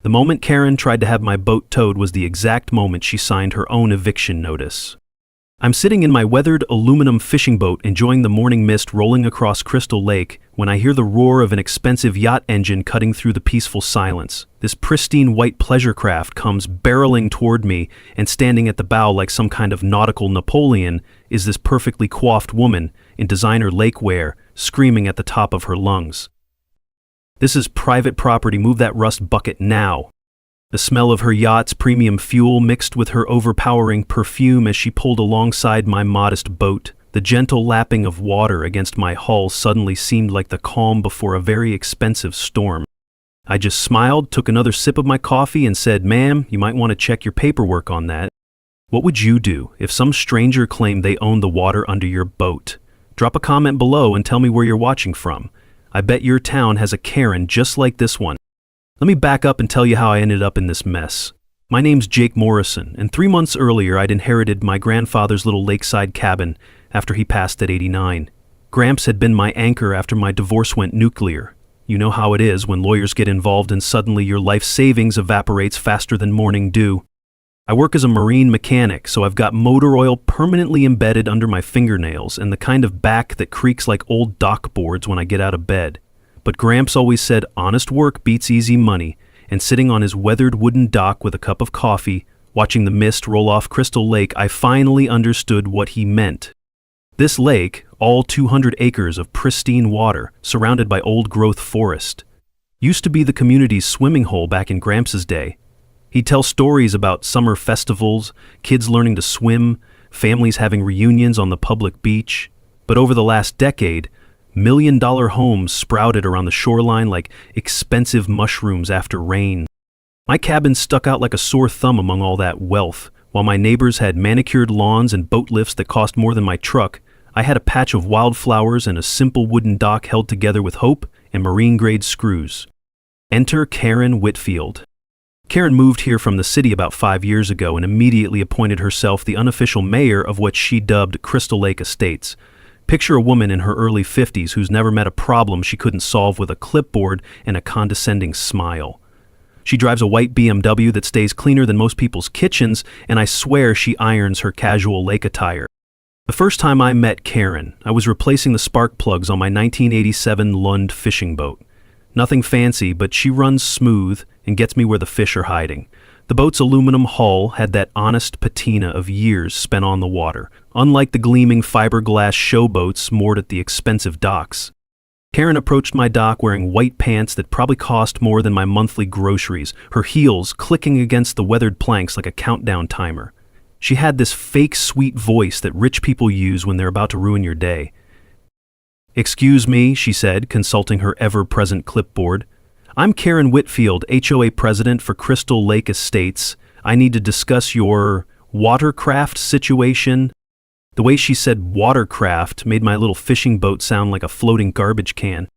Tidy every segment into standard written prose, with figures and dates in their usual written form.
The moment Karen tried to have my boat towed was the exact moment she signed her own eviction notice. I'm sitting in my weathered aluminum fishing boat enjoying the morning mist rolling across Crystal Lake when I hear the roar of an expensive yacht engine cutting through the peaceful silence. This pristine white pleasure craft comes barreling toward me, and standing at the bow like some kind of nautical Napoleon is this perfectly coiffed woman in designer lake wear, screaming at the top of her lungs. "This is private property, move that rust bucket now." The smell of her yacht's premium fuel mixed with her overpowering perfume as she pulled alongside my modest boat. The gentle lapping of water against my hull suddenly seemed like the calm before a very expensive storm. I just smiled, took another sip of my coffee, and said, "Ma'am, you might want to check your paperwork on that." What would you do if some stranger claimed they owned the water under your boat? Drop a comment below and tell me where you're watching from. I bet your town has a Karen just like this one. Let me back up and tell you how I ended up in this mess. My name's Jake Morrison, and 3 months earlier I'd inherited my grandfather's little lakeside cabin after he passed at 89. Gramps had been my anchor after my divorce went nuclear. You know how it is when lawyers get involved and suddenly your life savings evaporates faster than morning dew. I work as a marine mechanic, so I've got motor oil permanently embedded under my fingernails and the kind of back that creaks like old dock boards when I get out of bed. But Gramps always said honest work beats easy money, and sitting on his weathered wooden dock with a cup of coffee, watching the mist roll off Crystal Lake, I finally understood what he meant. This lake, all 200 acres of pristine water, surrounded by old-growth forest, used to be the community's swimming hole back in Gramps' day. He'd tell stories about summer festivals, kids learning to swim, families having reunions on the public beach. But over the last decade, million-dollar homes sprouted around the shoreline like expensive mushrooms after rain. My cabin stuck out like a sore thumb among all that wealth. While my neighbors had manicured lawns and boat lifts that cost more than my truck, I had a patch of wildflowers and a simple wooden dock held together with hope and marine-grade screws. Enter Karen Whitfield. Karen moved here from the city about 5 years ago and immediately appointed herself the unofficial mayor of what she dubbed Crystal Lake Estates. Picture a woman in her early 50s who's never met a problem she couldn't solve with a clipboard and a condescending smile. She drives a white BMW that stays cleaner than most people's kitchens, and I swear she irons her casual lake attire. The first time I met Karen, I was replacing the spark plugs on my 1987 Lund fishing boat. Nothing fancy, but she runs smooth and gets me where the fish are hiding. The boat's aluminum hull had that honest patina of years spent on the water, unlike the gleaming fiberglass showboats moored at the expensive docks. Karen approached my dock wearing white pants that probably cost more than my monthly groceries, her heels clicking against the weathered planks like a countdown timer. She had this fake sweet voice that rich people use when they're about to ruin your day. "Excuse me," she said, consulting her ever-present clipboard. "I'm Karen Whitfield, HOA president for Crystal Lake Estates. I need to discuss your watercraft situation." The way she said watercraft made my little fishing boat sound like a floating garbage can.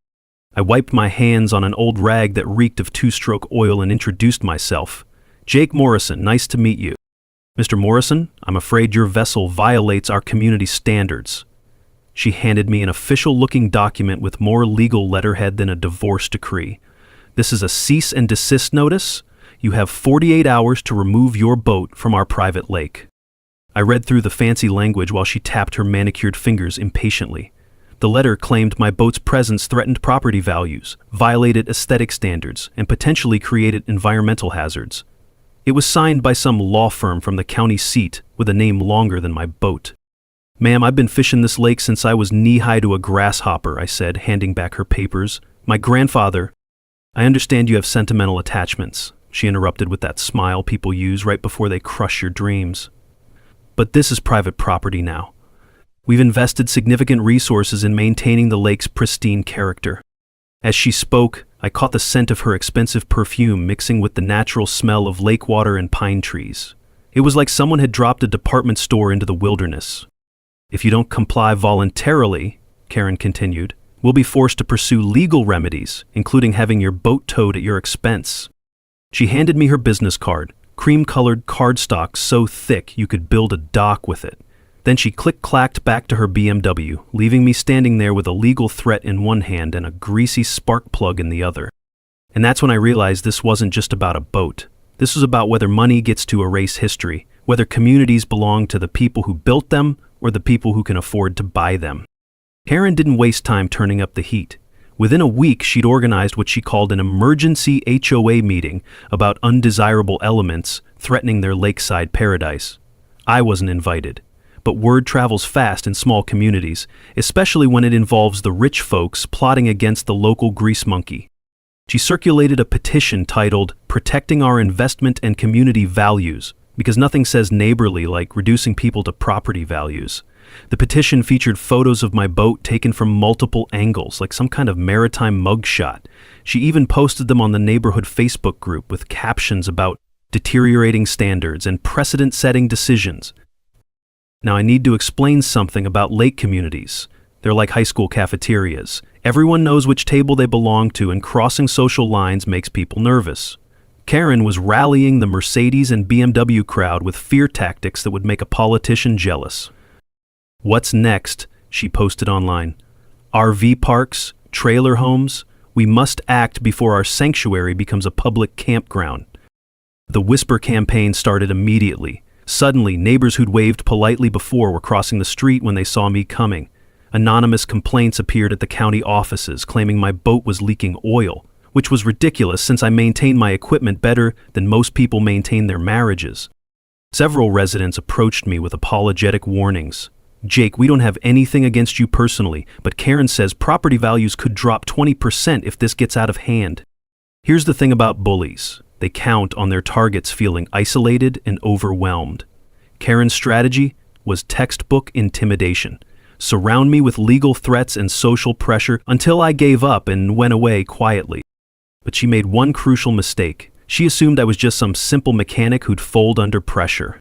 I wiped my hands on an old rag that reeked of two-stroke oil and introduced myself. "Jake Morrison, nice to meet you." "Mr. Morrison, I'm afraid your vessel violates our community standards." She handed me an official-looking document with more legal letterhead than a divorce decree. "This is a cease and desist notice. You have 48 hours to remove your boat from our private lake." I read through the fancy language while she tapped her manicured fingers impatiently. The letter claimed my boat's presence threatened property values, violated aesthetic standards, and potentially created environmental hazards. It was signed by some law firm from the county seat with a name longer than my boat. "Ma'am, I've been fishing this lake since I was knee-high to a grasshopper," I said, handing back her papers. "My grandfather—" "I understand you have sentimental attachments," she interrupted with that smile people use right before they crush your dreams. "But this is private property now. We've invested significant resources in maintaining the lake's pristine character." As she spoke, I caught the scent of her expensive perfume mixing with the natural smell of lake water and pine trees. It was like someone had dropped a department store into the wilderness. "If you don't comply voluntarily," Karen continued, "we'll be forced to pursue legal remedies, including having your boat towed at your expense." She handed me her business card, cream-colored cardstock so thick you could build a dock with it. Then she click-clacked back to her BMW, leaving me standing there with a legal threat in one hand and a greasy spark plug in the other. And that's when I realized this wasn't just about a boat. This was about whether money gets to erase history, whether communities belong to the people who built them or the people who can afford to buy them. Karen didn't waste time turning up the heat. Within a week, she'd organized what she called an emergency HOA meeting about undesirable elements threatening their lakeside paradise. I wasn't invited, but word travels fast in small communities, especially when it involves the rich folks plotting against the local grease monkey. She circulated a petition titled "Protecting Our Investment and Community Values," because nothing says neighborly like reducing people to property values. The petition featured photos of my boat taken from multiple angles, like some kind of maritime mugshot. She even posted them on the neighborhood Facebook group with captions about deteriorating standards and precedent-setting decisions. Now I need to explain something about lake communities. They're like high school cafeterias. Everyone knows which table they belong to, and crossing social lines makes people nervous. Karen was rallying the Mercedes and BMW crowd with fear tactics that would make a politician jealous. "What's next?" she posted online. "RV parks, trailer homes, we must act before our sanctuary becomes a public campground." The whisper campaign started immediately. Suddenly, neighbors who'd waved politely before were crossing the street when they saw me coming. Anonymous complaints appeared at the county offices claiming my boat was leaking oil, which was ridiculous since I maintained my equipment better than most people maintain their marriages. Several residents approached me with apologetic warnings. "Jake, we don't have anything against you personally, but Karen says property values could drop 20% if this gets out of hand." Here's the thing about bullies. They count on their targets feeling isolated and overwhelmed. Karen's strategy was textbook intimidation. Surround me with legal threats and social pressure until I gave up and went away quietly. But she made one crucial mistake. She assumed I was just some simple mechanic who'd fold under pressure.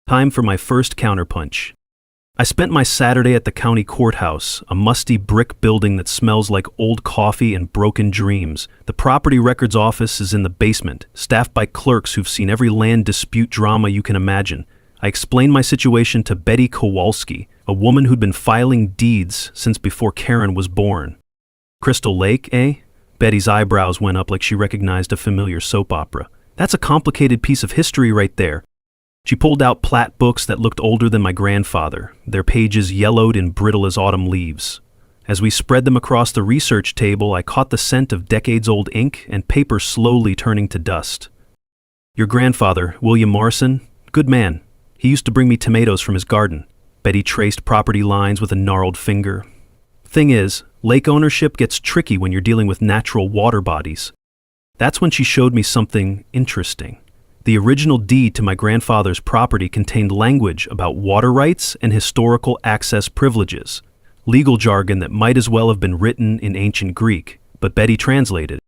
Time for my first counterpunch. I spent my Saturday at the county courthouse, a musty brick building that smells like old coffee and broken dreams. The property records office is in the basement, staffed by clerks who've seen every land dispute drama you can imagine. I explained my situation to Betty Kowalski, a woman who'd been filing deeds since before Karen was born. "Crystal Lake, eh?" Betty's eyebrows went up like she recognized a familiar soap opera. "That's a complicated piece of history right there." She pulled out plat books that looked older than my grandfather, their pages yellowed and brittle as autumn leaves. As we spread them across the research table, I caught the scent of decades-old ink and paper slowly turning to dust. "Your grandfather, William Morrison, good man. He used to bring me tomatoes from his garden." Betty traced property lines with a gnarled finger. "Thing is, lake ownership gets tricky when you're dealing with natural water bodies." That's when she showed me something interesting. The original deed to my grandfather's property contained language about water rights and historical access privileges, legal jargon that might as well have been written in ancient Greek, but Betty translated.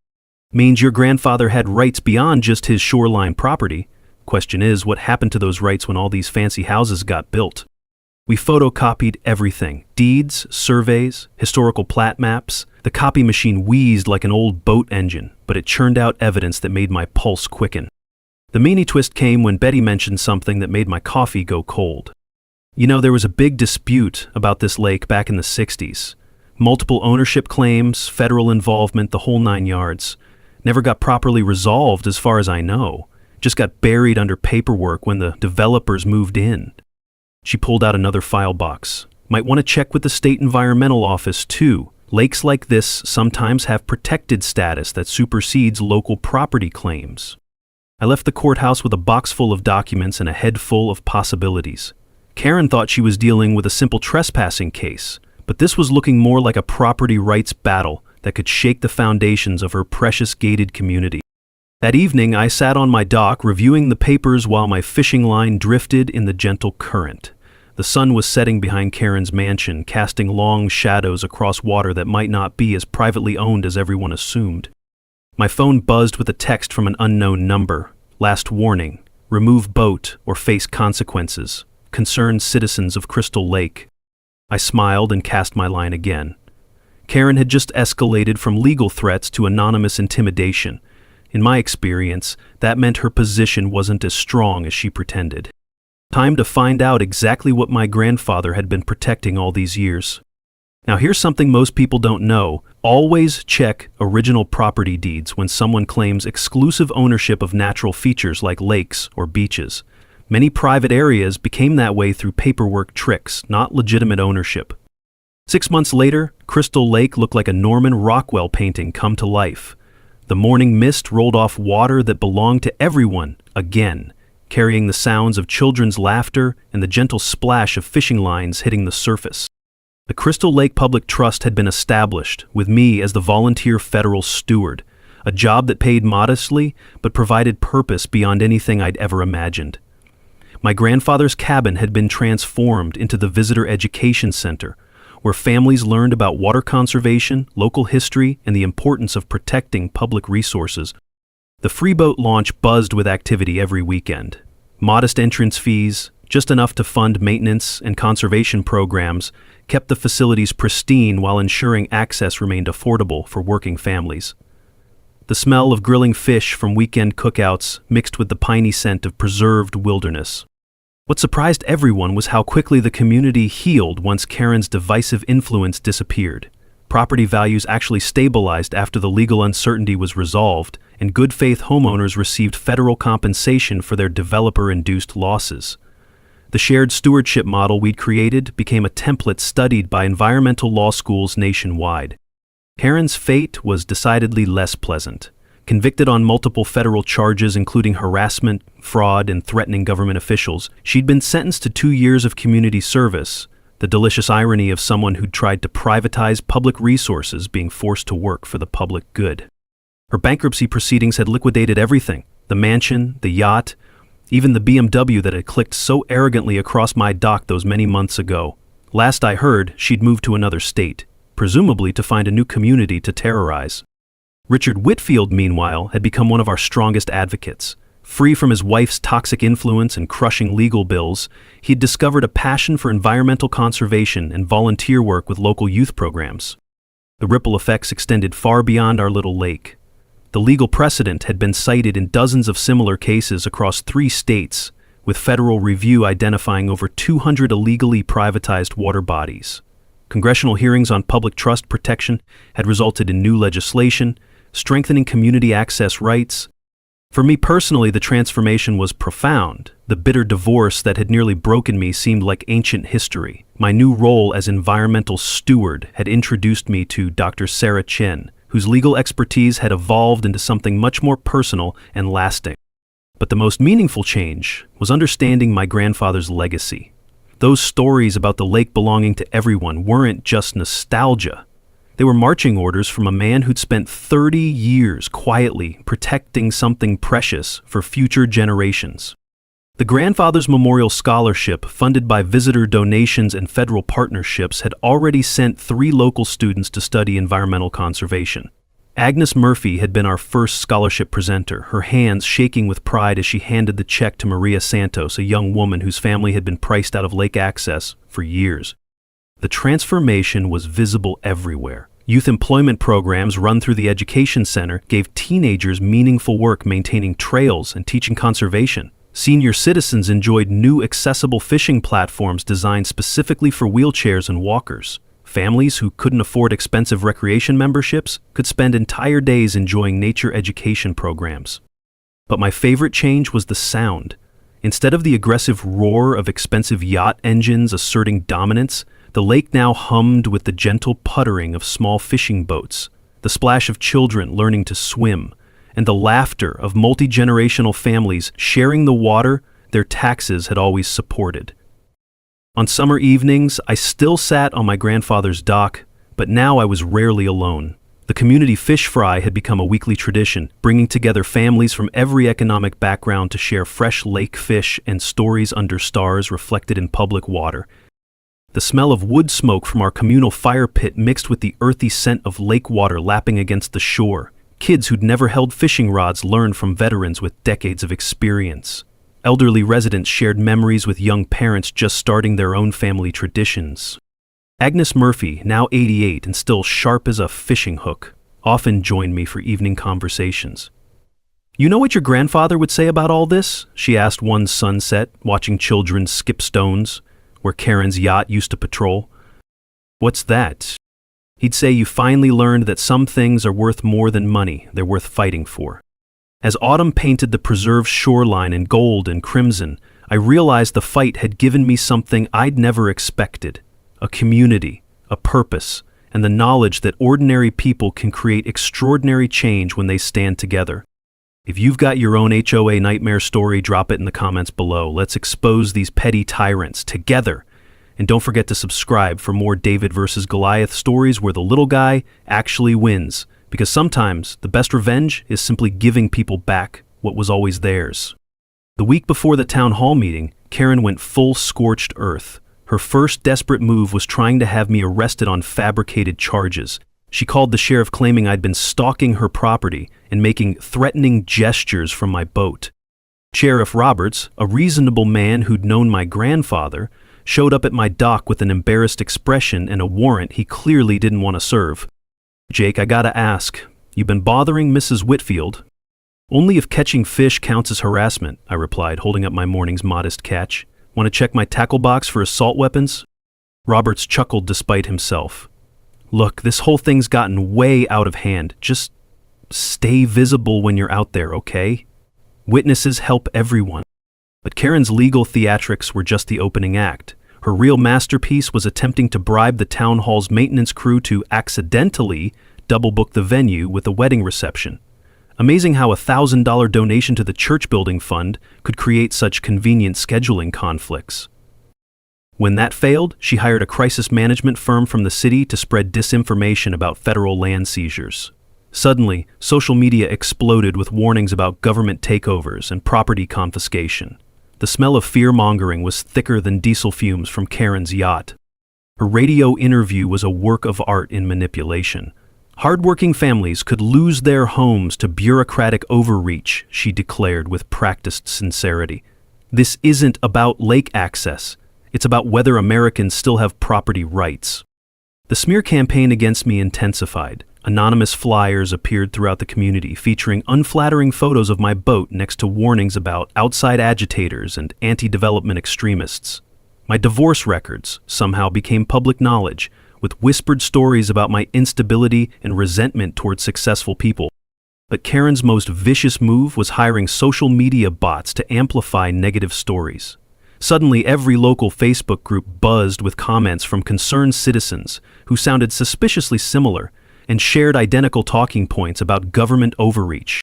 "Means your grandfather had rights beyond just his shoreline property. Question is, what happened to those rights when all these fancy houses got built?" We photocopied everything: deeds, surveys, historical plat maps. The copy machine wheezed like an old boat engine, but it churned out evidence that made my pulse quicken. The meanie twist came when Betty mentioned something that made my coffee go cold. "You know, there was a big dispute about this lake back in the 60s. Multiple ownership claims, federal involvement, the whole 9 yards. Never got properly resolved as far as I know. Just got buried under paperwork when the developers moved in." She pulled out another file box. "Might want to check with the state environmental office too. Lakes like this sometimes have protected status that supersedes local property claims." I left the courthouse with a box full of documents and a head full of possibilities. Karen thought she was dealing with a simple trespassing case, but this was looking more like a property rights battle that could shake the foundations of her precious gated community. That evening, I sat on my dock reviewing the papers while my fishing line drifted in the gentle current. The sun was setting behind Karen's mansion, casting long shadows across water that might not be as privately owned as everyone assumed. My phone buzzed with a text from an unknown number. "Last warning. Remove boat or face consequences. Concerned citizens of Crystal Lake." I smiled and cast my line again. Karen had just escalated from legal threats to anonymous intimidation. In my experience, that meant her position wasn't as strong as she pretended. Time to find out exactly what my grandfather had been protecting all these years. Now here's something most people don't know. Always check original property deeds when someone claims exclusive ownership of natural features like lakes or beaches. Many private areas became that way through paperwork tricks, not legitimate ownership. 6 months later, Crystal Lake looked like a Norman Rockwell painting come to life. The morning mist rolled off water that belonged to everyone, again, carrying the sounds of children's laughter and the gentle splash of fishing lines hitting the surface. The Crystal Lake Public Trust had been established, with me as the volunteer federal steward, a job that paid modestly but provided purpose beyond anything I'd ever imagined. My grandfather's cabin had been transformed into the Visitor Education Center, where families learned about water conservation, local history, and the importance of protecting public resources. The free boat launch buzzed with activity every weekend. Modest entrance fees, just enough to fund maintenance and conservation programs, kept the facilities pristine while ensuring access remained affordable for working families. The smell of grilling fish from weekend cookouts mixed with the piney scent of preserved wilderness. What surprised everyone was how quickly the community healed once Karen's divisive influence disappeared. Property values actually stabilized after the legal uncertainty was resolved, and good faith homeowners received federal compensation for their developer-induced losses. The shared stewardship model we'd created became a template studied by environmental law schools nationwide. Karen's fate was decidedly less pleasant. Convicted on multiple federal charges including harassment, fraud, and threatening government officials, she'd been sentenced to 2 years of community service, the delicious irony of someone who'd tried to privatize public resources being forced to work for the public good. Her bankruptcy proceedings had liquidated everything: the mansion, the yacht, even the BMW that had clicked so arrogantly across my dock those many months ago. Last I heard, she'd moved to another state, presumably to find a new community to terrorize. Richard Whitfield, meanwhile, had become one of our strongest advocates. Free from his wife's toxic influence and crushing legal bills, he'd discovered a passion for environmental conservation and volunteer work with local youth programs. The ripple effects extended far beyond our little lake. The legal precedent had been cited in dozens of similar cases across 3 states, with federal review identifying over 200 illegally privatized water bodies. Congressional hearings on public trust protection had resulted in new legislation, strengthening community access rights. For me personally, the transformation was profound. The bitter divorce that had nearly broken me seemed like ancient history. My new role as environmental steward had introduced me to Dr. Sarah Chen, whose legal expertise had evolved into something much more personal and lasting. But the most meaningful change was understanding my grandfather's legacy. Those stories about the lake belonging to everyone weren't just nostalgia. They were marching orders from a man who'd spent 30 years quietly protecting something precious for future generations. The Grandfather's Memorial Scholarship, funded by visitor donations and federal partnerships, had already sent 3 local students to study environmental conservation. Agnes Murphy had been our first scholarship presenter, her hands shaking with pride as she handed the check to Maria Santos, a young woman whose family had been priced out of lake access for years. The transformation was visible everywhere. Youth employment programs run through the Education Center gave teenagers meaningful work maintaining trails and teaching conservation. Senior citizens enjoyed new accessible fishing platforms designed specifically for wheelchairs and walkers. Families who couldn't afford expensive recreation memberships could spend entire days enjoying nature education programs. But my favorite change was the sound. Instead of the aggressive roar of expensive yacht engines asserting dominance, the lake now hummed with the gentle puttering of small fishing boats, the splash of children learning to swim, and the laughter of multi-generational families sharing the water their taxes had always supported. On summer evenings, I still sat on my grandfather's dock, but now I was rarely alone. The community fish fry had become a weekly tradition, bringing together families from every economic background to share fresh lake fish and stories under stars reflected in public water. The smell of wood smoke from our communal fire pit mixed with the earthy scent of lake water lapping against the shore. Kids who'd never held fishing rods learned from veterans with decades of experience. Elderly residents shared memories with young parents just starting their own family traditions. Agnes Murphy, now 88 and still sharp as a fishing hook, often joined me for evening conversations. "You know what your grandfather would say about all this?" she asked one sunset, watching children skip stones, where Karen's yacht used to patrol. What's that? He'd say, you finally learned that some things are worth more than money, they're worth fighting for. As autumn painted the preserved shoreline in gold and crimson, I realized the fight had given me something I'd never expected: a community, a purpose, and the knowledge that ordinary people can create extraordinary change when they stand together. If you've got your own HOA nightmare story, drop it in the comments below. Let's expose these petty tyrants together. And don't forget to subscribe for more David versus Goliath stories where the little guy actually wins, because sometimes the best revenge is simply giving people back what was always theirs. The week before the town hall meeting, Karen went full scorched earth. Her first desperate move was trying to have me arrested on fabricated charges. She called the sheriff claiming I'd been stalking her property and making threatening gestures from my boat. Sheriff Roberts, a reasonable man who'd known my grandfather, showed up at my dock with an embarrassed expression and a warrant he clearly didn't want to serve. Jake, I gotta ask, you been bothering Mrs. Whitfield? Only if catching fish counts as harassment, I replied, holding up my morning's modest catch. Want to check my tackle box for assault weapons? Roberts chuckled despite himself. Look, this whole thing's gotten way out of hand. Just stay visible when you're out there, okay? Witnesses help everyone. But Karen's legal theatrics were just the opening act. Her real masterpiece was attempting to bribe the town hall's maintenance crew to accidentally double-book the venue with a wedding reception. Amazing how a $1,000 donation to the church building fund could create such convenient scheduling conflicts. When that failed, she hired a crisis management firm from the city to spread disinformation about federal land seizures. Suddenly, social media exploded with warnings about government takeovers and property confiscation. The smell of fear-mongering was thicker than diesel fumes from Karen's yacht. Her radio interview was a work of art in manipulation. Hardworking families could lose their homes to bureaucratic overreach, she declared with practiced sincerity. This isn't about lake access. It's about whether Americans still have property rights. The smear campaign against me intensified. Anonymous flyers appeared throughout the community featuring unflattering photos of my boat next to warnings about outside agitators and anti-development extremists. My divorce records somehow became public knowledge, with whispered stories about my instability and resentment toward successful people. But Karen's most vicious move was hiring social media bots to amplify negative stories. Suddenly, every local Facebook group buzzed with comments from concerned citizens who sounded suspiciously similar and shared identical talking points about government overreach.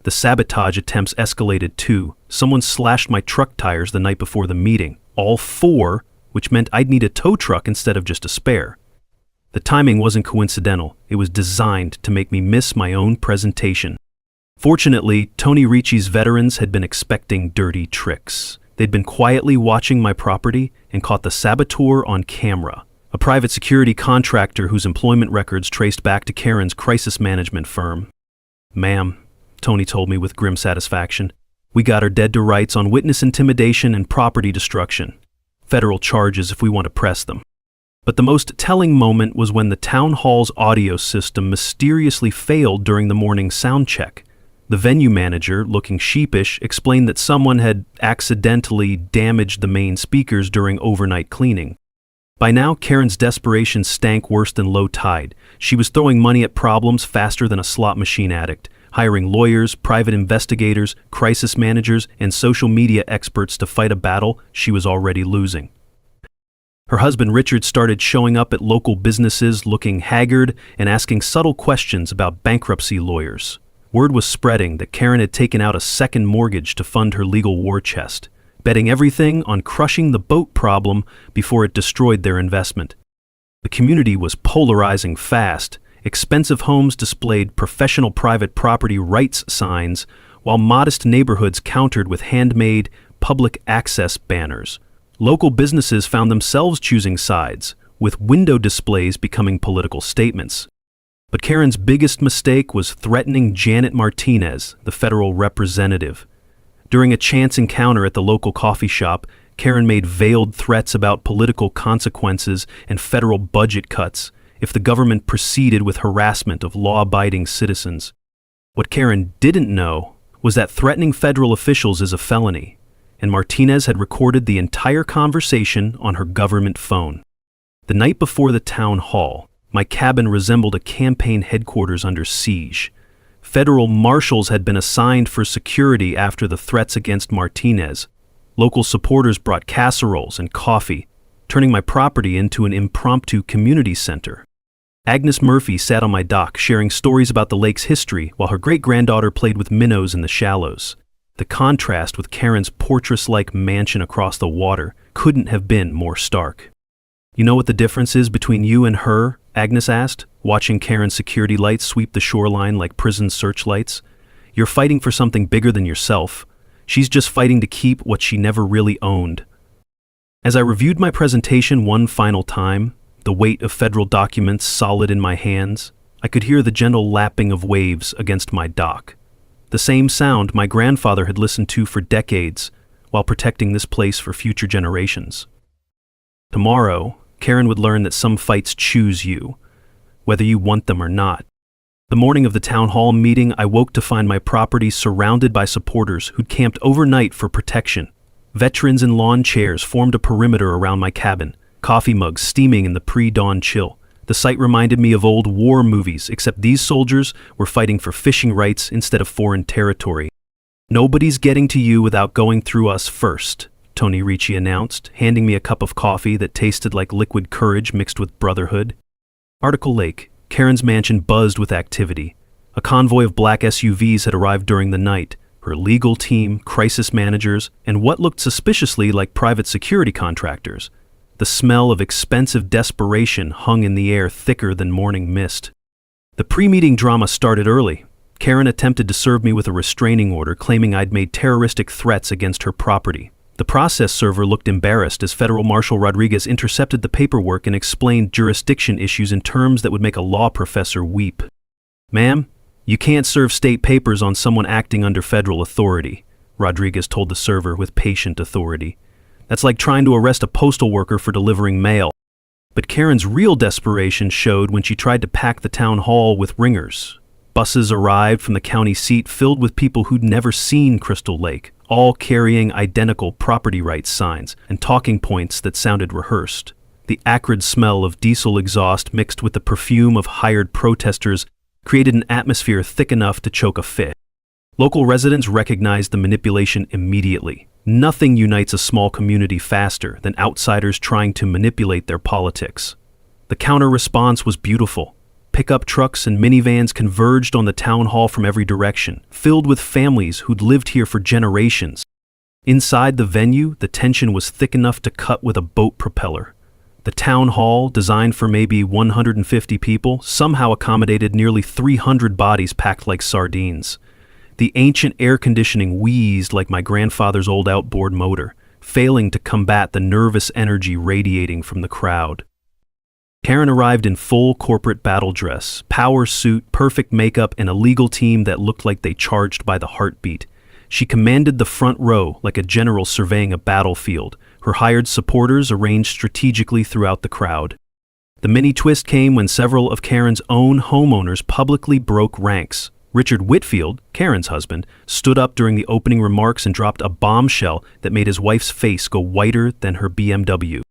The sabotage attempts escalated too. Someone slashed my truck tires the night before the meeting, all 4, which meant I'd need a tow truck instead of just a spare. The timing wasn't coincidental. It was designed to make me miss my own presentation. Fortunately, Tony Ricci's veterans had been expecting dirty tricks. They'd been quietly watching my property and caught the saboteur on camera, a private security contractor whose employment records traced back to Karen's crisis management firm. Ma'am, Tony told me with grim satisfaction, we got her dead to rights on witness intimidation and property destruction. Federal charges if we want to press them. But the most telling moment was when the town hall's audio system mysteriously failed during the morning sound check. The venue manager, looking sheepish, explained that someone had accidentally damaged the main speakers during overnight cleaning. By now, Karen's desperation stank worse than low tide. She was throwing money at problems faster than a slot machine addict, hiring lawyers, private investigators, crisis managers, and social media experts to fight a battle she was already losing. Her husband Richard started showing up at local businesses looking haggard and asking subtle questions about bankruptcy lawyers. Word was spreading that Karen had taken out a second mortgage to fund her legal war chest, betting everything on crushing the boat problem before it destroyed their investment. The community was polarizing fast. Expensive homes displayed professional private property rights signs, while modest neighborhoods countered with handmade public access banners. Local businesses found themselves choosing sides, with window displays becoming political statements. But Karen's biggest mistake was threatening Janet Martinez, the federal representative. During a chance encounter at the local coffee shop, Karen made veiled threats about political consequences and federal budget cuts if the government proceeded with harassment of law-abiding citizens. What Karen didn't know was that threatening federal officials is a felony, and Martinez had recorded the entire conversation on her government phone. The night before the town hall, my cabin resembled a campaign headquarters under siege. Federal marshals had been assigned for security after the threats against Martinez. Local supporters brought casseroles and coffee, turning my property into an impromptu community center. Agnes Murphy sat on my dock sharing stories about the lake's history while her great-granddaughter played with minnows in the shallows. The contrast with Karen's fortress-like mansion across the water couldn't have been more stark. "You know what the difference is between you and her?" Agnes asked, watching Karen's security lights sweep the shoreline like prison searchlights. "You're fighting for something bigger than yourself. She's just fighting to keep what she never really owned." As I reviewed my presentation one final time, the weight of federal documents solid in my hands, I could hear the gentle lapping of waves against my dock. The same sound my grandfather had listened to for decades while protecting this place for future generations. Tomorrow, Karen would learn that some fights choose you, whether you want them or not. The morning of the town hall meeting, I woke to find my property surrounded by supporters who'd camped overnight for protection. Veterans in lawn chairs formed a perimeter around my cabin, coffee mugs steaming in the pre-dawn chill. The sight reminded me of old war movies, except these soldiers were fighting for fishing rights instead of foreign territory. "Nobody's getting to you without going through us first," Tony Ricci announced, handing me a cup of coffee that tasted like liquid courage mixed with brotherhood. Article Lake, Karen's mansion buzzed with activity. A convoy of black SUVs had arrived during the night, her legal team, crisis managers, and what looked suspiciously like private security contractors. The smell of expensive desperation hung in the air thicker than morning mist. The pre-meeting drama started early. Karen attempted to serve me with a restraining order claiming I'd made terroristic threats against her property. The process server looked embarrassed as Federal Marshal Rodriguez intercepted the paperwork and explained jurisdiction issues in terms that would make a law professor weep. "Ma'am, you can't serve state papers on someone acting under federal authority," Rodriguez told the server with patient authority. "That's like trying to arrest a postal worker for delivering mail." But Karen's real desperation showed when she tried to pack the town hall with ringers. Buses arrived from the county seat filled with people who'd never seen Crystal Lake, all carrying identical property rights signs and talking points that sounded rehearsed. The acrid smell of diesel exhaust mixed with the perfume of hired protesters created an atmosphere thick enough to choke a fit. Local residents recognized the manipulation immediately. Nothing unites a small community faster than outsiders trying to manipulate their politics. The counter-response was beautiful. Pickup trucks and minivans converged on the town hall from every direction, filled with families who'd lived here for generations. Inside the venue, the tension was thick enough to cut with a boat propeller. The town hall, designed for maybe 150 people, somehow accommodated nearly 300 bodies packed like sardines. The ancient air conditioning wheezed like my grandfather's old outboard motor, failing to combat the nervous energy radiating from the crowd. Karen arrived in full corporate battle dress, power suit, perfect makeup, and a legal team that looked like they charged by the heartbeat. She commanded the front row like a general surveying a battlefield, her hired supporters arranged strategically throughout the crowd. The mini twist came when several of Karen's own homeowners publicly broke ranks. Richard Whitfield, Karen's husband, stood up during the opening remarks and dropped a bombshell that made his wife's face go whiter than her BMW.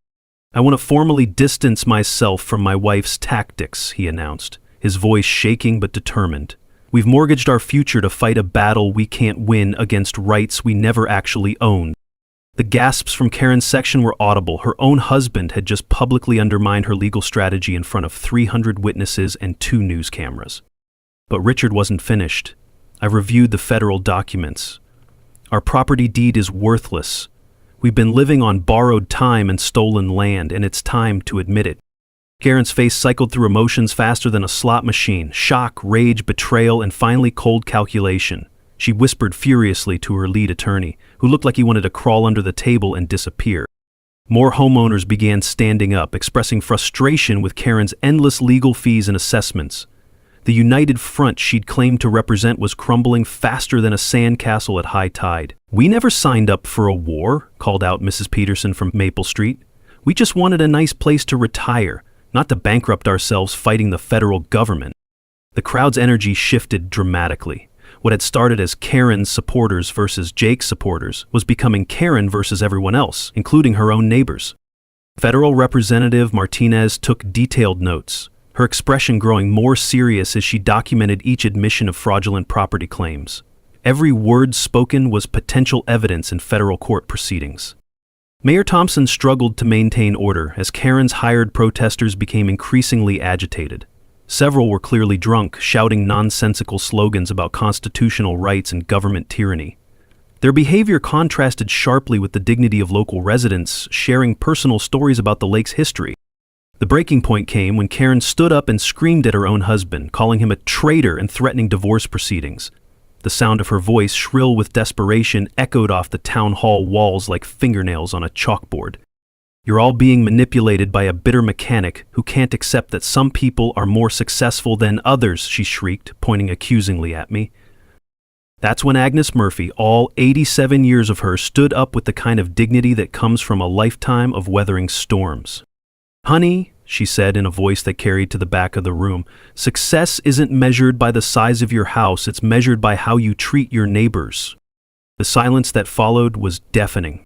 "I want to formally distance myself from my wife's tactics," he announced, his voice shaking but determined. "We've mortgaged our future to fight a battle we can't win against rights we never actually owned." The gasps from Karen's section were audible. Her own husband had just publicly undermined her legal strategy in front of 300 witnesses and 2 news cameras. But Richard wasn't finished. I reviewed the federal documents. "Our property deed is worthless. We've been living on borrowed time and stolen land, and it's time to admit it." Karen's face cycled through emotions faster than a slot machine: shock, rage, betrayal, and finally cold calculation. She whispered furiously to her lead attorney, who looked like he wanted to crawl under the table and disappear. More homeowners began standing up, expressing frustration with Karen's endless legal fees and assessments. The united front she'd claimed to represent was crumbling faster than a sandcastle at high tide. "We never signed up for a war," called out Mrs. Peterson from Maple Street. "We just wanted a nice place to retire, not to bankrupt ourselves fighting the federal government." The crowd's energy shifted dramatically. What had started as Karen's supporters versus Jake's supporters was becoming Karen versus everyone else, including her own neighbors. Federal Representative Martinez took detailed notes, her expression growing more serious as she documented each admission of fraudulent property claims. Every word spoken was potential evidence in federal court proceedings. Mayor Thompson struggled to maintain order as Karen's hired protesters became increasingly agitated. Several were clearly drunk, shouting nonsensical slogans about constitutional rights and government tyranny. Their behavior contrasted sharply with the dignity of local residents, sharing personal stories about the lake's history. The breaking point came when Karen stood up and screamed at her own husband, calling him a traitor and threatening divorce proceedings. The sound of her voice, shrill with desperation, echoed off the town hall walls like fingernails on a chalkboard. "You're all being manipulated by a bitter mechanic who can't accept that some people are more successful than others," she shrieked, pointing accusingly at me. That's when Agnes Murphy, all 87 years of her, stood up with the kind of dignity that comes from a lifetime of weathering storms. "Honey," she said in a voice that carried to the back of the room, "success isn't measured by the size of your house, it's measured by how you treat your neighbors." The silence that followed was deafening.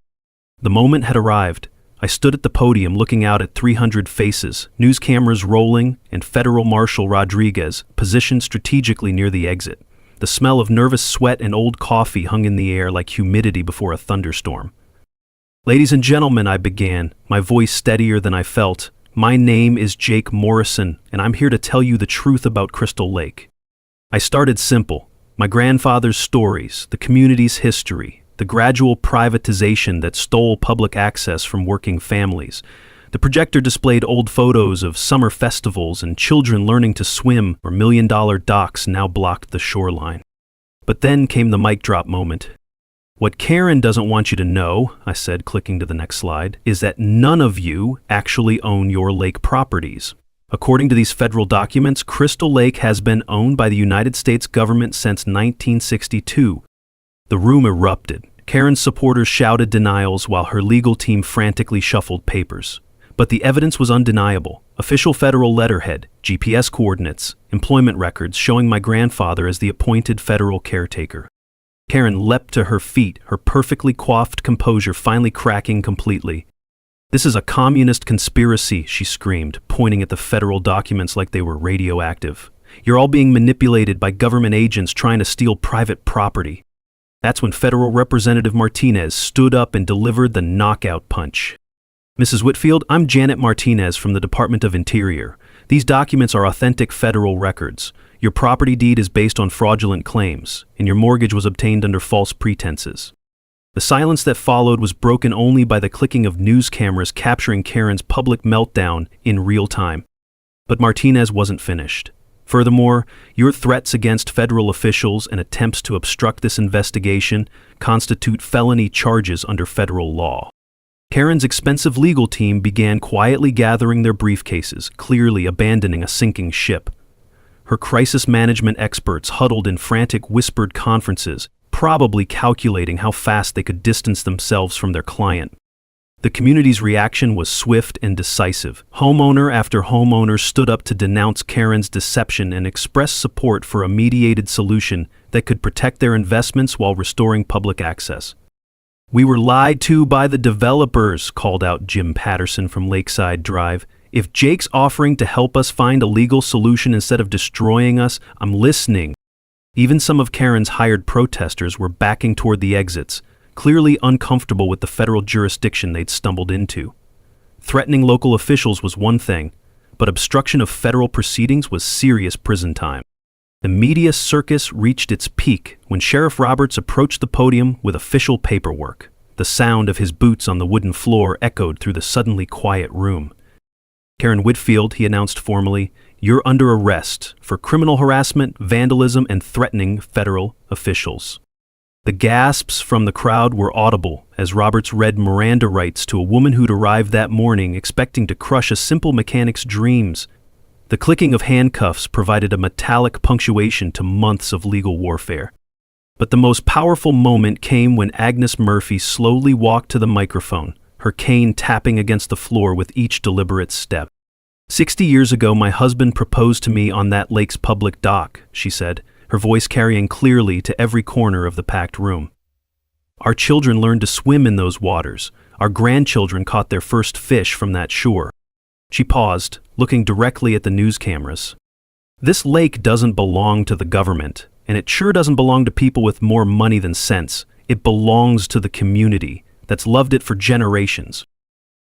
The moment had arrived. I stood at the podium looking out at 300 faces, news cameras rolling, and Federal Marshal Rodriguez positioned strategically near the exit. The smell of nervous sweat and old coffee hung in the air like humidity before a thunderstorm. "Ladies and gentlemen," I began, my voice steadier than I felt, "my name is Jake Morrison, and I'm here to tell you the truth about Crystal Lake." I started simple. My grandfather's stories, the community's history, the gradual privatization that stole public access from working families. The projector displayed old photos of summer festivals and children learning to swim where million-dollar docks now blocked the shoreline. But then came the mic drop moment. "What Karen doesn't want you to know," I said, clicking to the next slide, "is that none of you actually own your lake properties. According to these federal documents, Crystal Lake has been owned by the United States government since 1962. The room erupted. Karen's supporters shouted denials while her legal team frantically shuffled papers. But the evidence was undeniable. Official federal letterhead, GPS coordinates, employment records showing my grandfather as the appointed federal caretaker. Karen leapt to her feet, her perfectly coiffed composure finally cracking completely. "This is a communist conspiracy," she screamed, pointing at the federal documents like they were radioactive. "You're all being manipulated by government agents trying to steal private property." That's when Federal Representative Martinez stood up and delivered the knockout punch. "Mrs. Whitfield, I'm Janet Martinez from the Department of Interior. These documents are authentic federal records. Your property deed is based on fraudulent claims, and your mortgage was obtained under false pretenses." The silence that followed was broken only by the clicking of news cameras capturing Karen's public meltdown in real time. But Martinez wasn't finished. "Furthermore, your threats against federal officials and attempts to obstruct this investigation constitute felony charges under federal law." Karen's expensive legal team began quietly gathering their briefcases, clearly abandoning a sinking ship. Her crisis management experts huddled in frantic whispered conferences, probably calculating how fast they could distance themselves from their client. The community's reaction was swift and decisive. Homeowner after homeowner stood up to denounce Karen's deception and express support for a mediated solution that could protect their investments while restoring public access. "We were lied to by the developers," called out Jim Patterson from Lakeside Drive. "If Jake's offering to help us find a legal solution instead of destroying us, I'm listening." Even some of Karen's hired protesters were backing toward the exits, clearly uncomfortable with the federal jurisdiction they'd stumbled into. Threatening local officials was one thing, but obstruction of federal proceedings was serious prison time. The media circus reached its peak when Sheriff Roberts approached the podium with official paperwork. The sound of his boots on the wooden floor echoed through the suddenly quiet room. "Karen Whitfield," he announced formally, "you're under arrest for criminal harassment, vandalism, and threatening federal officials." The gasps from the crowd were audible as Roberts read Miranda rights to a woman who'd arrived that morning expecting to crush a simple mechanic's dreams. The clicking of handcuffs provided a metallic punctuation to months of legal warfare. But the most powerful moment came when Agnes Murphy slowly walked to the microphone, her cane tapping against the floor with each deliberate step. 60 years ago, my husband proposed to me on that lake's public dock," she said, her voice carrying clearly to every corner of the packed room. Our children learned to swim in those waters. Our grandchildren caught their first fish from that shore. She paused, looking directly at the news cameras. This lake doesn't belong to the government, and it sure doesn't belong to people with more money than sense. It belongs to the community that's loved it for generations.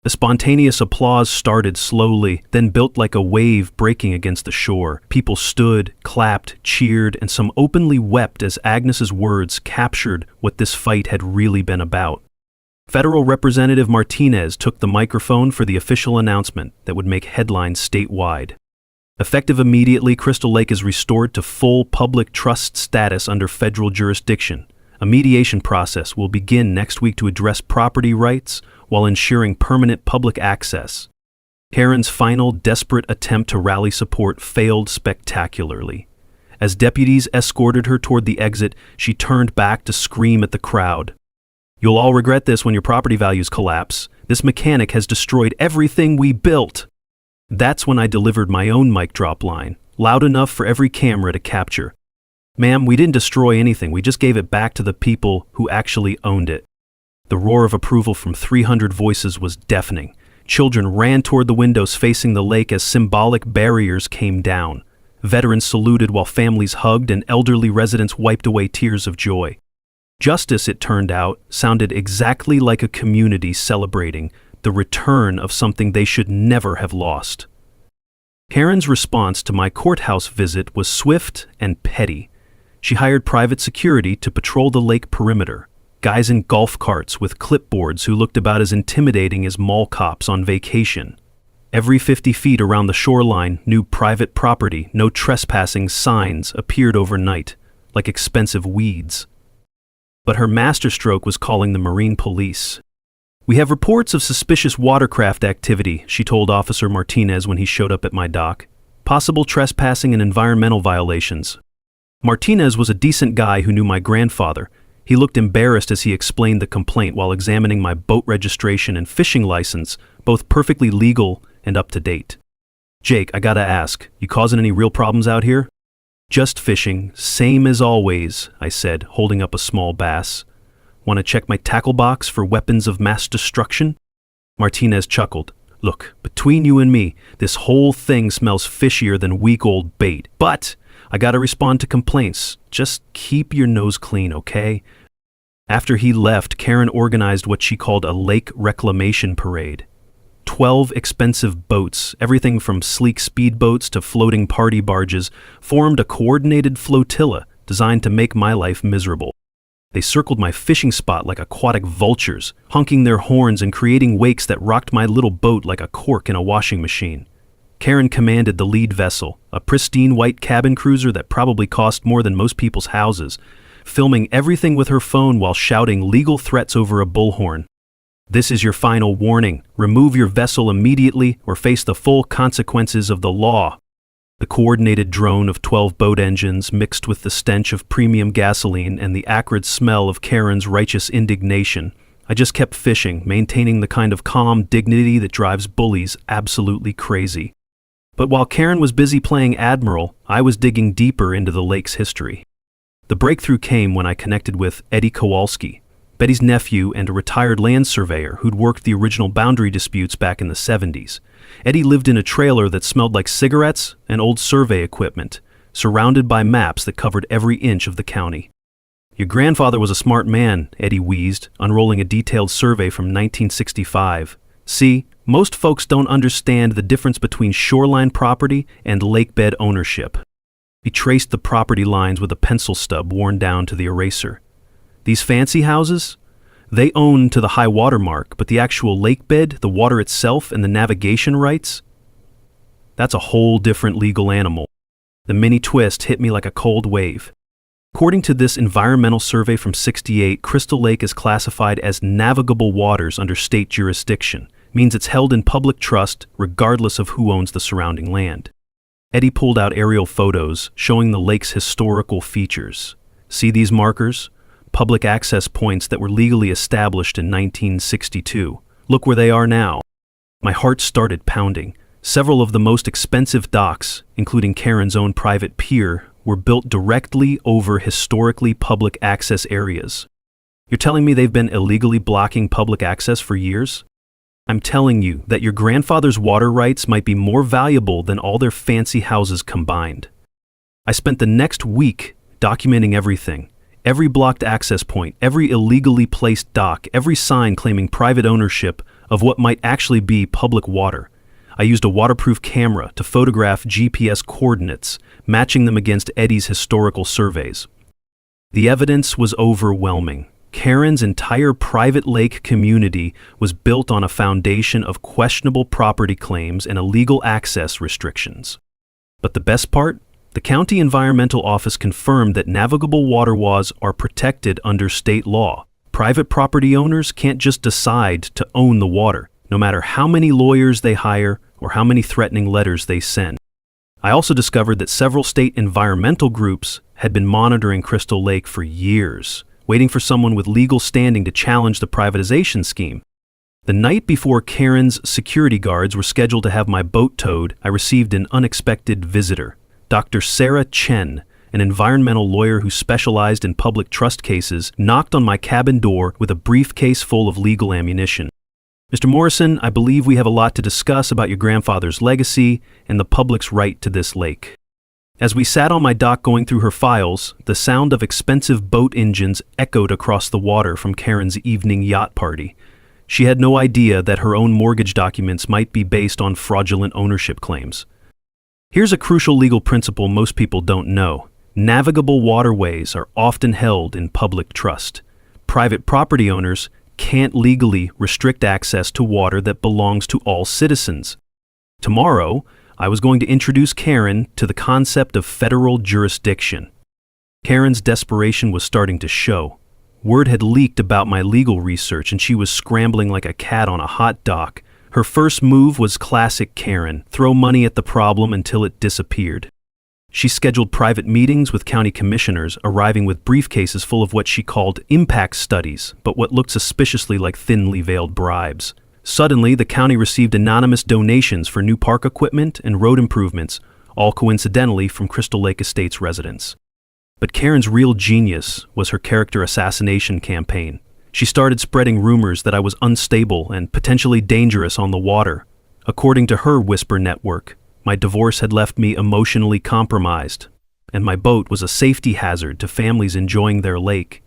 The spontaneous applause started slowly, then built like a wave breaking against the shore. People stood, clapped, cheered, and some openly wept as Agnes's words captured what this fight had really been about. Federal Representative Martinez took the microphone for the official announcement that would make headlines statewide. Effective immediately, Crystal Lake is restored to full public trust status under federal jurisdiction. A mediation process will begin next week to address property rights while ensuring permanent public access. Karen's final desperate attempt to rally support failed spectacularly. As deputies escorted her toward the exit, she turned back to scream at the crowd. "You'll all regret this when your property values collapse. This mechanic has destroyed everything we built." That's when I delivered my own mic drop line, loud enough for every camera to capture. "Ma'am, we didn't destroy anything, we just gave it back to the people who actually owned it." The roar of approval from 300 voices was deafening. Children ran toward the windows facing the lake as symbolic barriers came down. Veterans saluted while families hugged and elderly residents wiped away tears of joy. Justice, it turned out, sounded exactly like a community celebrating the return of something they should never have lost. Karen's response to my courthouse visit was swift and petty. She hired private security to patrol the lake perimeter. Guys in golf carts with clipboards who looked about as intimidating as mall cops on vacation. Every 50 feet around the shoreline, new private property, no trespassing signs appeared overnight, like expensive weeds. But her masterstroke was calling the Marine Police. "We have reports of suspicious watercraft activity," she told Officer Martinez when he showed up at my dock. "Possible trespassing and environmental violations." Martinez was a decent guy who knew my grandfather. He looked embarrassed as he explained the complaint while examining my boat registration and fishing license, both perfectly legal and up to date. "Jake, I gotta ask, you causing any real problems out here?" "Just fishing, same as always," I said, holding up a small bass. "Want to check my tackle box for weapons of mass destruction?" Martinez chuckled. "Look, between you and me, this whole thing smells fishier than week-old bait. But I gotta respond to complaints. Just keep your nose clean, okay?" After he left, Karen organized what she called a lake reclamation parade. 12 expensive boats, everything from sleek speedboats to floating party barges, formed a coordinated flotilla designed to make my life miserable. They circled my fishing spot like aquatic vultures, honking their horns and creating wakes that rocked my little boat like a cork in a washing machine. Karen commanded the lead vessel, a pristine white cabin cruiser that probably cost more than most people's houses, filming everything with her phone while shouting legal threats over a bullhorn. "This is your final warning. Remove your vessel immediately or face the full consequences of the law." The coordinated drone of 12 boat engines mixed with the stench of premium gasoline and the acrid smell of Karen's righteous indignation. I just kept fishing, maintaining the kind of calm dignity that drives bullies absolutely crazy. But while Karen was busy playing Admiral, I was digging deeper into the lake's history. The breakthrough came when I connected with Eddie Kowalski, Betty's nephew and a retired land surveyor who'd worked the original boundary disputes back in the 70s. Eddie lived in a trailer that smelled like cigarettes and old survey equipment, surrounded by maps that covered every inch of the county. "Your grandfather was a smart man," Eddie wheezed, unrolling a detailed survey from 1965. "See, most folks don't understand the difference between shoreline property and lakebed ownership." He traced the property lines with a pencil stub worn down to the eraser. "These fancy houses? They own to the high water mark, but the actual lakebed, the water itself, and the navigation rights? That's a whole different legal animal." The mini twist hit me like a cold wave. According to this environmental survey from '68, Crystal Lake is classified as navigable waters under state jurisdiction, means it's held in public trust regardless of who owns the surrounding land. Eddie pulled out aerial photos showing the lake's historical features. "See these markers? Public access points that were legally established in 1962. Look where they are now." My heart started pounding. Several of the most expensive docks, including Karen's own private pier, were built directly over historically public access areas. You're telling me they've been illegally blocking public access for years? I'm telling you that your grandfather's water rights might be more valuable than all their fancy houses combined. I spent the next week documenting everything. Every blocked access point, every illegally placed dock, every sign claiming private ownership of what might actually be public water. I used a waterproof camera to photograph GPS coordinates, matching them against Eddie's historical surveys. The evidence was overwhelming. Karen's entire private lake community was built on a foundation of questionable property claims and illegal access restrictions. But the best part? The County Environmental Office confirmed that navigable waterways are protected under state law. Private property owners can't just decide to own the water, no matter how many lawyers they hire or how many threatening letters they send. I also discovered that several state environmental groups had been monitoring Crystal Lake for years, waiting for someone with legal standing to challenge the privatization scheme. The night before Karen's security guards were scheduled to have my boat towed, I received an unexpected visitor. Dr. Sarah Chen, an environmental lawyer who specialized in public trust cases, knocked on my cabin door with a briefcase full of legal ammunition. Mr. Morrison, I believe we have a lot to discuss about your grandfather's legacy and the public's right to this lake. As we sat on my dock going through her files, the sound of expensive boat engines echoed across the water from Karen's evening yacht party. She had no idea that her own mortgage documents might be based on fraudulent ownership claims. Here's a crucial legal principle most people don't know. Navigable waterways are often held in public trust. Private property owners can't legally restrict access to water that belongs to all citizens. Tomorrow, I was going to introduce Karen to the concept of federal jurisdiction. Karen's desperation was starting to show. Word had leaked about my legal research and she was scrambling like a cat on a hot dock. Her first move was classic Karen, throw money at the problem until it disappeared. She scheduled private meetings with county commissioners, arriving with briefcases full of what she called impact studies, but what looked suspiciously like thinly veiled bribes. Suddenly, the county received anonymous donations for new park equipment and road improvements, all coincidentally from Crystal Lake Estates residents. But Karen's real genius was her character assassination campaign. She started spreading rumors that I was unstable and potentially dangerous on the water. According to her whisper network, my divorce had left me emotionally compromised, and my boat was a safety hazard to families enjoying their lake.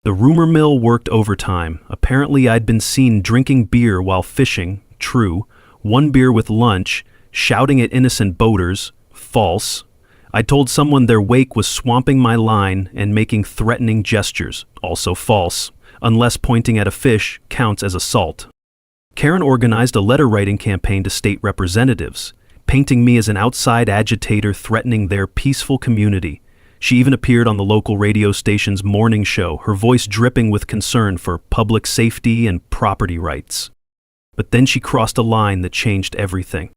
The rumor mill worked overtime. Apparently I'd been seen drinking beer while fishing, true, 1 beer with lunch, shouting at innocent boaters, false. I told someone their wake was swamping my line and making threatening gestures, also false. Unless pointing at a fish counts as assault. Karen organized a letter-writing campaign to state representatives, painting me as an outside agitator threatening their peaceful community. She even appeared on the local radio station's morning show, her voice dripping with concern for public safety and property rights. But then she crossed a line that changed everything.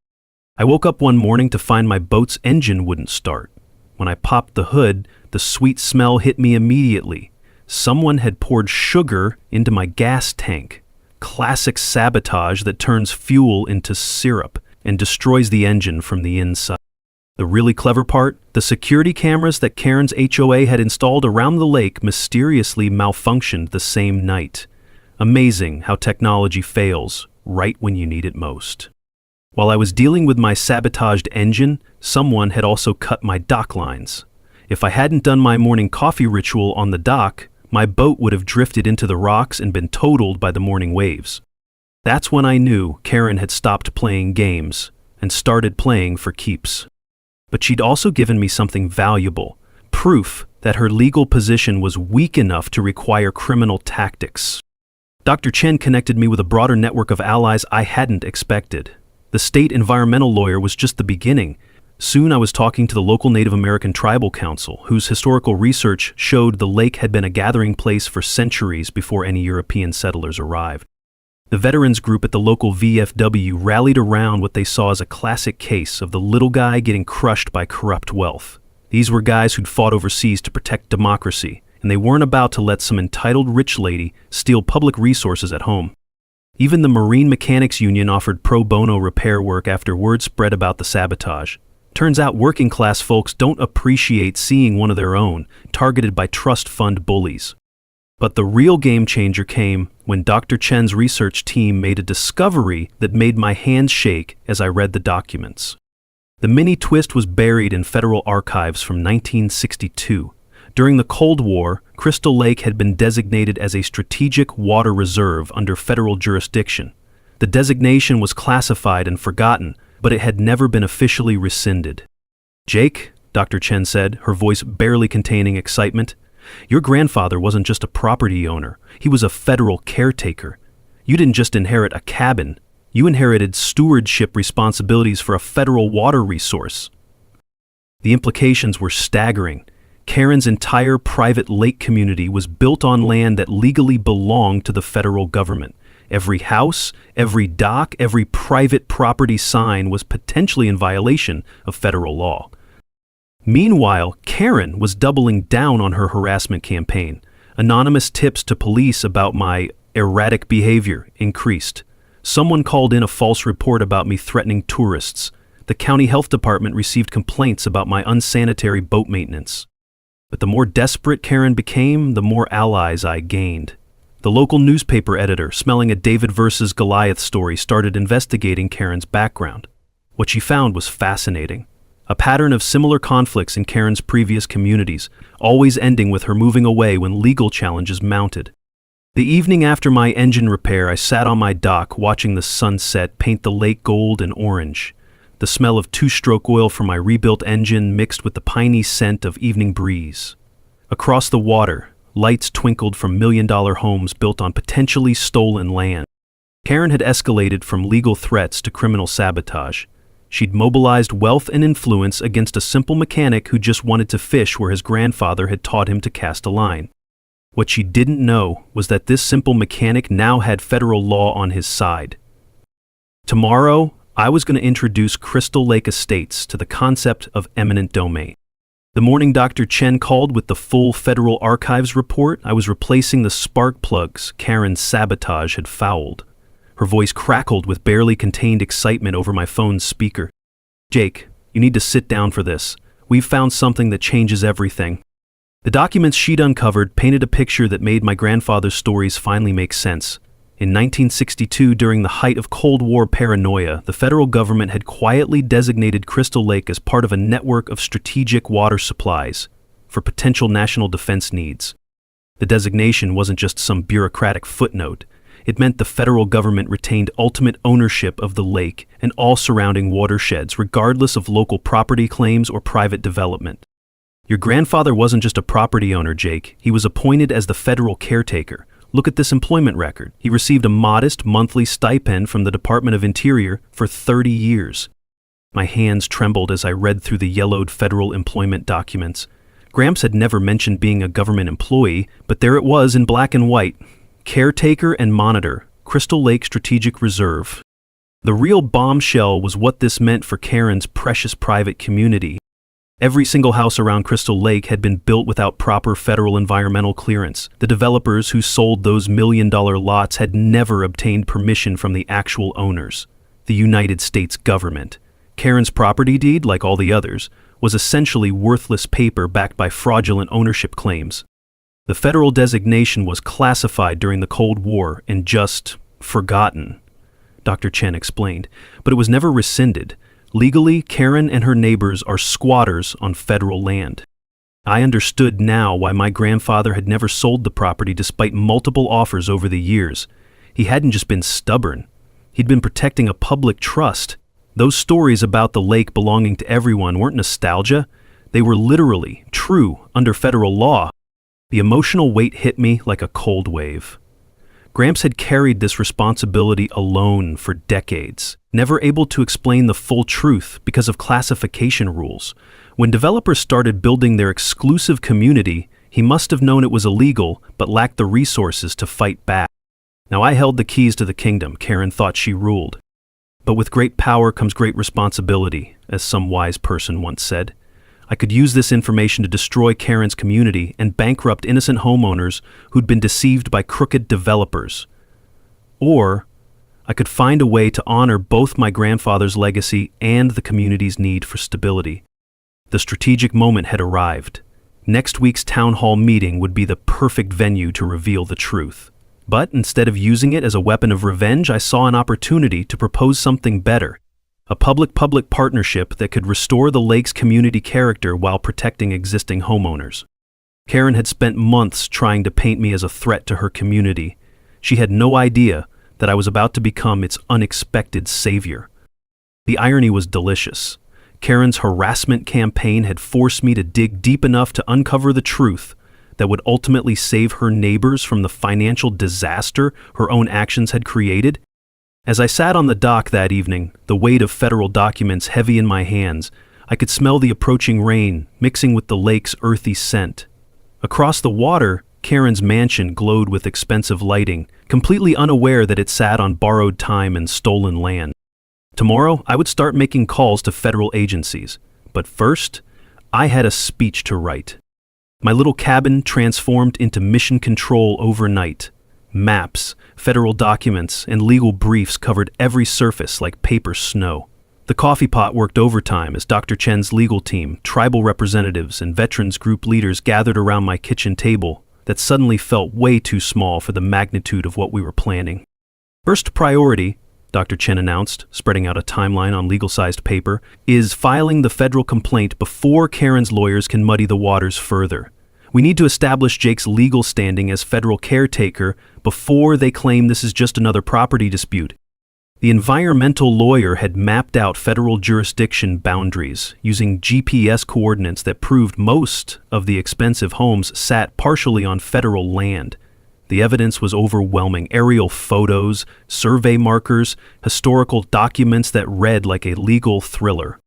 I woke up one morning to find my boat's engine wouldn't start. When I popped the hood, the sweet smell hit me immediately. Someone had poured sugar into my gas tank. Classic sabotage that turns fuel into syrup and destroys the engine from the inside. The really clever part? The security cameras that Karen's HOA had installed around the lake mysteriously malfunctioned the same night. Amazing how technology fails right when you need it most. While I was dealing with my sabotaged engine, someone had also cut my dock lines. If I hadn't done my morning coffee ritual on the dock, my boat would have drifted into the rocks and been totaled by the morning waves. That's when I knew Karen had stopped playing games and started playing for keeps. But she'd also given me something valuable, proof that her legal position was weak enough to require criminal tactics. Dr. Chen connected me with a broader network of allies I hadn't expected. The state environmental lawyer was just the beginning. Soon I was talking to the local Native American Tribal Council, whose historical research showed the lake had been a gathering place for centuries before any European settlers arrived. The veterans group at the local VFW rallied around what they saw as a classic case of the little guy getting crushed by corrupt wealth. These were guys who'd fought overseas to protect democracy, and they weren't about to let some entitled rich lady steal public resources at home. Even the Marine Mechanics Union offered pro bono repair work after word spread about the sabotage. Turns out working class folks don't appreciate seeing one of their own targeted by trust fund bullies. But the real game changer came when Dr. Chen's research team made a discovery that made my hands shake as I read the documents. The mini twist was buried in federal archives from 1962. During the Cold War, Crystal Lake had been designated as a strategic water reserve under federal jurisdiction. The designation was classified and forgotten, but it had never been officially rescinded. "Jake," Dr. Chen said, her voice barely containing excitement, "your grandfather wasn't just a property owner, he was a federal caretaker. You didn't just inherit a cabin, you inherited stewardship responsibilities for a federal water resource." The implications were staggering. Karen's entire private lake community was built on land that legally belonged to the federal government. Every house, every dock, every private property sign was potentially in violation of federal law. Meanwhile, Karen was doubling down on her harassment campaign. Anonymous tips to police about my erratic behavior increased. Someone called in a false report about me threatening tourists. The county health department received complaints about my unsanitary boat maintenance. But the more desperate Karen became, the more allies I gained. The local newspaper editor, smelling a David versus Goliath story, started investigating Karen's background. What she found was fascinating. A pattern of similar conflicts in Karen's previous communities, always ending with her moving away when legal challenges mounted. The evening after my engine repair, I sat on my dock watching the sunset paint the lake gold and orange. The smell of two-stroke oil from my rebuilt engine mixed with the piney scent of evening breeze. Across the water, lights twinkled from million-dollar homes built on potentially stolen land. Karen had escalated from legal threats to criminal sabotage. She'd mobilized wealth and influence against a simple mechanic who just wanted to fish where his grandfather had taught him to cast a line. What she didn't know was that this simple mechanic now had federal law on his side. Tomorrow, I was going to introduce Crystal Lake Estates to the concept of eminent domain. The morning Dr. Chen called with the full Federal Archives report, I was replacing the spark plugs Karen's sabotage had fouled. Her voice crackled with barely contained excitement over my phone's speaker. "Jake, you need to sit down for this. We've found something that changes everything." The documents she'd uncovered painted a picture that made my grandfather's stories finally make sense. In 1962, during the height of Cold War paranoia, the federal government had quietly designated Crystal Lake as part of a network of strategic water supplies for potential national defense needs. The designation wasn't just some bureaucratic footnote. It meant the federal government retained ultimate ownership of the lake and all surrounding watersheds, regardless of local property claims or private development. Your grandfather wasn't just a property owner, Jake. He was appointed as the federal caretaker. Look at this employment record. He received a modest monthly stipend from the Department of Interior for 30 years. My hands trembled as I read through the yellowed federal employment documents. Gramps had never mentioned being a government employee, but there it was in black and white. Caretaker and monitor, Crystal Lake Strategic Reserve. The real bombshell was what this meant for Karen's precious private community. Every single house around Crystal Lake had been built without proper federal environmental clearance. The developers who sold those million-dollar lots had never obtained permission from the actual owners, the United States government. Karen's property deed, like all the others, was essentially worthless paper backed by fraudulent ownership claims. The federal designation was classified during the Cold War and just forgotten, Dr. Chen explained, but it was never rescinded. Legally, Karen and her neighbors are squatters on federal land. I understood now why my grandfather had never sold the property despite multiple offers over the years. He hadn't just been stubborn. He'd been protecting a public trust. Those stories about the lake belonging to everyone weren't nostalgia. They were literally true under federal law. The emotional weight hit me like a cold wave. Gramps had carried this responsibility alone for decades, never able to explain the full truth because of classification rules. When developers started building their exclusive community, he must have known it was illegal but lacked the resources to fight back. Now I held the keys to the kingdom, Karen thought she ruled. But with great power comes great responsibility, as some wise person once said. I could use this information to destroy Karen's community and bankrupt innocent homeowners who'd been deceived by crooked developers. Or I could find a way to honor both my grandfather's legacy and the community's need for stability. The strategic moment had arrived. Next week's town hall meeting would be the perfect venue to reveal the truth. But instead of using it as a weapon of revenge, I saw an opportunity to propose something better. A public-public partnership that could restore the lake's community character while protecting existing homeowners. Karen had spent months trying to paint me as a threat to her community. She had no idea that I was about to become its unexpected savior. The irony was delicious. Karen's harassment campaign had forced me to dig deep enough to uncover the truth that would ultimately save her neighbors from the financial disaster her own actions had created. As I sat on the dock that evening, the weight of federal documents heavy in my hands, I could smell the approaching rain mixing with the lake's earthy scent. Across the water, Karen's mansion glowed with expensive lighting, completely unaware that it sat on borrowed time and stolen land. Tomorrow, I would start making calls to federal agencies. But first, I had a speech to write. My little cabin transformed into mission control overnight. Maps, federal documents, and legal briefs covered every surface like paper snow. The coffee pot worked overtime as Dr. Chen's legal team, tribal representatives, and veterans group leaders gathered around my kitchen table that suddenly felt way too small for the magnitude of what we were planning. First priority, Dr. Chen announced, spreading out a timeline on legal-sized paper, is filing the federal complaint before Karen's lawyers can muddy the waters further. We need to establish Jake's legal standing as federal caretaker before they claim this is just another property dispute. The environmental lawyer had mapped out federal jurisdiction boundaries using GPS coordinates that proved most of the expensive homes sat partially on federal land. The evidence was overwhelming: aerial photos, survey markers, historical documents that read like a legal thriller.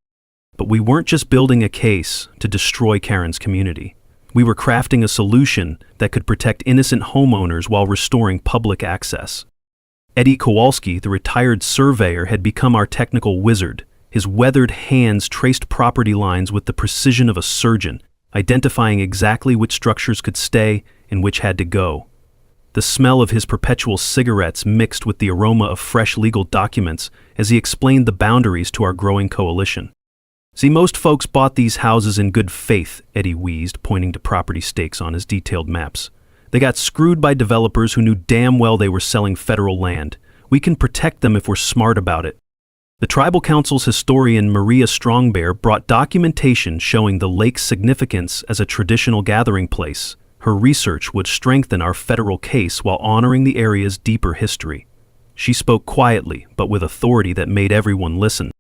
But we weren't just building a case to destroy Karen's community. We were crafting a solution that could protect innocent homeowners while restoring public access. Eddie Kowalski, the retired surveyor, had become our technical wizard. His weathered hands traced property lines with the precision of a surgeon, identifying exactly which structures could stay and which had to go. The smell of his perpetual cigarettes mixed with the aroma of fresh legal documents as he explained the boundaries to our growing coalition. See, most folks bought these houses in good faith, Eddie wheezed, pointing to property stakes on his detailed maps. They got screwed by developers who knew damn well they were selling federal land. We can protect them if we're smart about it. The Tribal Council's historian Maria Strongbear brought documentation showing the lake's significance as a traditional gathering place. Her research would strengthen our federal case while honoring the area's deeper history. She spoke quietly, but with authority that made everyone listen.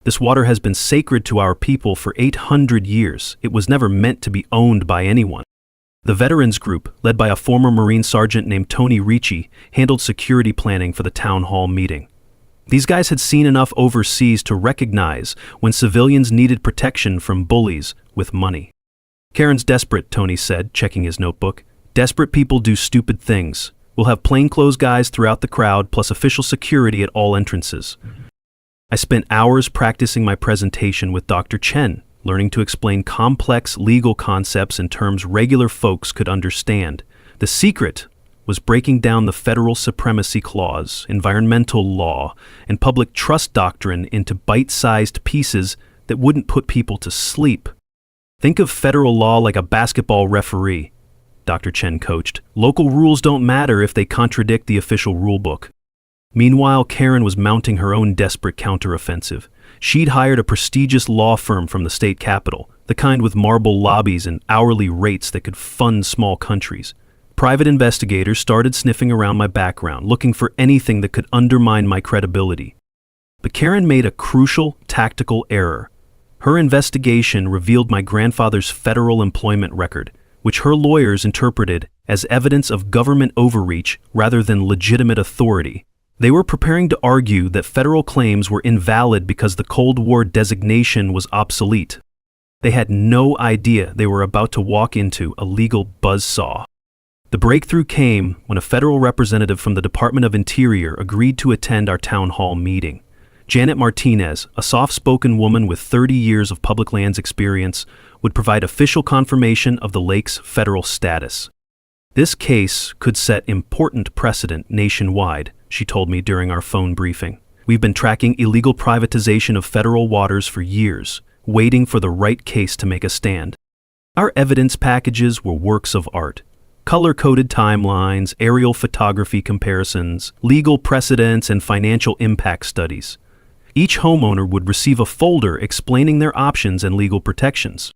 This water has been sacred to our people for 800 years. It was never meant to be owned by anyone. The veterans group, led by a former Marine sergeant named Tony Ricci, handled security planning for the town hall meeting. These guys had seen enough overseas to recognize when civilians needed protection from bullies with money. Karen's desperate, Tony said, checking his notebook. Desperate people do stupid things. We'll have plainclothes guys throughout the crowd, plus official security at all entrances. I spent hours practicing my presentation with Dr. Chen, learning to explain complex legal concepts in terms regular folks could understand. The secret was breaking down the federal supremacy clause, environmental law, and public trust doctrine into bite-sized pieces that wouldn't put people to sleep. Think of federal law like a basketball referee, Dr. Chen coached. Local rules don't matter if they contradict the official rulebook. Meanwhile, Karen was mounting her own desperate counteroffensive. She'd hired a prestigious law firm from the state capital, the kind with marble lobbies and hourly rates that could fund small countries. Private investigators started sniffing around my background, looking for anything that could undermine my credibility. But Karen made a crucial tactical error. Her investigation revealed my grandfather's federal employment record, which her lawyers interpreted as evidence of government overreach rather than legitimate authority. They were preparing to argue that federal claims were invalid because the Cold War designation was obsolete. They had no idea they were about to walk into a legal buzzsaw. The breakthrough came when a federal representative from the Department of Interior agreed to attend our town hall meeting. Janet Martinez, a soft-spoken woman with 30 years of public lands experience, would provide official confirmation of the lake's federal status. This case could set important precedent nationwide, she told me during our phone briefing. We've been tracking illegal privatization of federal waters for years, waiting for the right case to make a stand. Our evidence packages were works of art. Color-coded timelines, aerial photography comparisons, legal precedents, and financial impact studies. Each homeowner would receive a folder explaining their options and legal protections.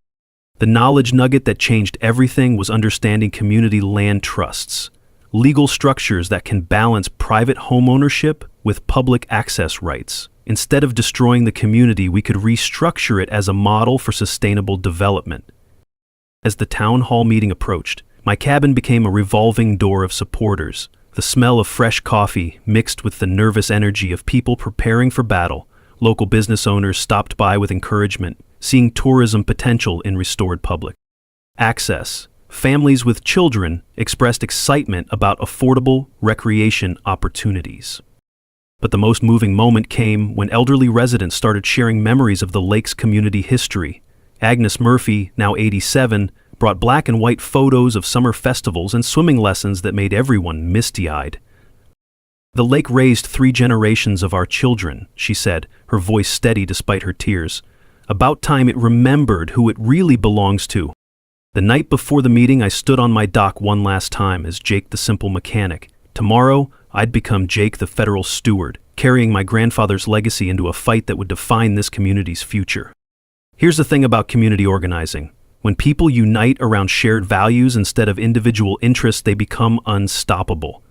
The knowledge nugget that changed everything was understanding community land trusts, legal structures that can balance private homeownership with public access rights. Instead of destroying the community, we could restructure it as a model for sustainable development. As the town hall meeting approached, my cabin became a revolving door of supporters. The smell of fresh coffee mixed with the nervous energy of people preparing for battle. Local business owners stopped by with encouragement, seeing tourism potential in restored public access. Families with children expressed excitement about affordable recreation opportunities. But the most moving moment came when elderly residents started sharing memories of the lake's community history. Agnes Murphy, now 87, brought black and white photos of summer festivals and swimming lessons that made everyone misty-eyed. "The lake raised 3 generations of our children," she said, her voice steady despite her tears. "About time it remembered who it really belongs to." The night before the meeting, I stood on my dock one last time as Jake the simple mechanic. Tomorrow, I'd become Jake the federal steward, carrying my grandfather's legacy into a fight that would define this community's future. Here's the thing about community organizing. When people unite around shared values instead of individual interests, they become unstoppable.